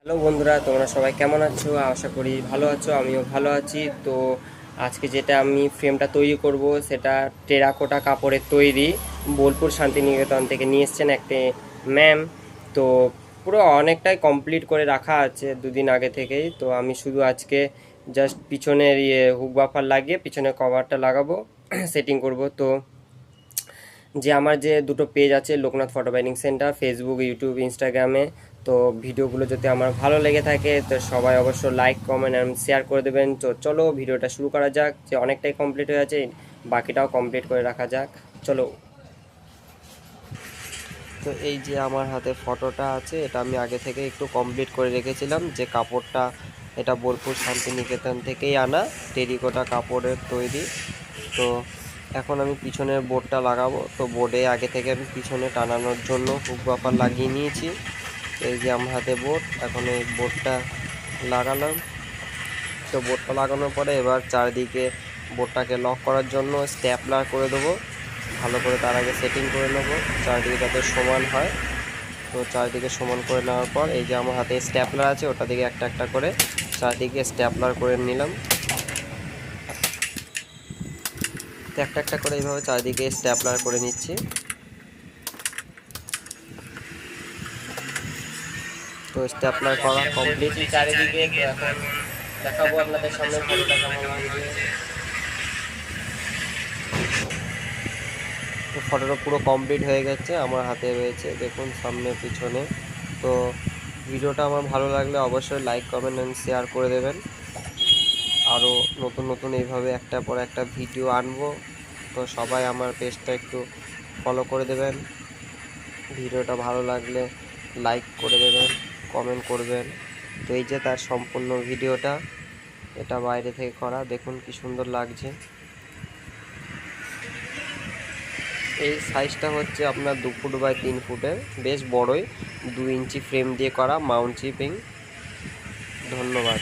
Hello বন্ধুরা, তোমরা সবাই কেমন আছো? আশা করি ভালো আছো, আমিও ভালো আছি। তো আজকে যেটা আমি ফ্রেমটা তৈরি করব সেটা টেরাকোটা কাপড়ের তৈরি, বোলপুর শান্তিনিকেতন থেকে নিয়ে এসছেন একটা ম্যাম। তো পুরো অনেকটাই কমপ্লিট করে রাখা আছে দুদিন আগে থেকেই। তো আমি শুধু আজকে জাস্ট পিছনের হুক বাফার লাগিয়ে পিছনের কভারটা লাগাবো, সেটিং করব। তো আমার যে দুটো পেজ আছে, Loknath photo binding centre, Facebook, YouTube, ইনস্টাগ্রামে। তো ভিডিওগুলো যদি আমার ভালো লেগে থাকে তো সবাই অবশ্য লাইক, কমেন্ট অ্যান্ড শেয়ার করে দেবেন। তো চলো ভিডিওটা শুরু করা যাক। যে অনেকটাই কমপ্লিট হয়ে আছে, বাকিটাও কমপ্লিট করে রাখা যাক। চলো। তো এই যে আমার হাতে ফটোটা আছে, এটা আমি আগে থেকে একটু কমপ্লিট করে রেখেছিলাম। যে কাপড়টা, এটা বোলপুর শান্তিনিকেতন থেকেই আনা টেরিকোটা কাপড়ের তৈরি। তো এখন আমি পিছনের বোর্ডটা লাগাবো। তো বোর্ডে আগে থেকে আমি পিছনে টানানোর জন্য হুক বাফার লাগিয়ে নিয়েছি। তো এই যে আমার হাতে বোর্ড, এখন এই বোর্ডটা লাগালাম। তো বোর্ডটা লাগানোর পরে এবার চারিদিকে বোর্ডটাকে লক করার জন্য স্ট্যাপলার করে দেবো ভালো করে। তার আগে সেটিং করে নেবো চারিদিকে যাতে সমান হয়। তো চারিদিকে সমান করে নেওয়ার পর এই যে আমার হাতে স্ট্যাপলার আছে, ওটা দিকে একটা একটা করে চারিদিকে স্ট্যাপলার করে নিলাম। তো একটা একটা করে এইভাবে চারিদিকে স্ট্যাপলার করে নিচ্ছি। তো স্ট্যাপলার করা কমপ্লিট চারিদিকে। তো এখন দেখাবো আপনাদের সামনে ফটোটা কেমন লাগবে। তো ফটোটা পুরো কমপ্লিট হয়ে গেছে, আমার হাতে রয়েছে দেখুন, সামনে পিছনে। তো ভিডিওটা আমার ভালো লাগলে অবশ্যই লাইক, কমেন্ট অ্যান্ড শেয়ার করে দেবেন। আরও নতুন নতুন এইভাবে একটার পর একটা ভিডিও আনবো। তো সবাই আমার পেজটা একটু ফলো করে দেবেন। ভিডিওটা ভালো লাগলে লাইক করে দেবেন, কমেন্ট করবেন। তো এই যে তার সম্পূর্ণ ভিডিওটা, এটা বাইরে থেকে করা, দেখুন কি সুন্দর লাগছে। এই সাইজটা হচ্ছে আপনার 2 ফুট বাই 3 ফুটের, বেশ বড়ই। 2 ইঞ্চি ফ্রেম দিয়ে করা মাউন্ট চিপিং। ধন্যবাদ।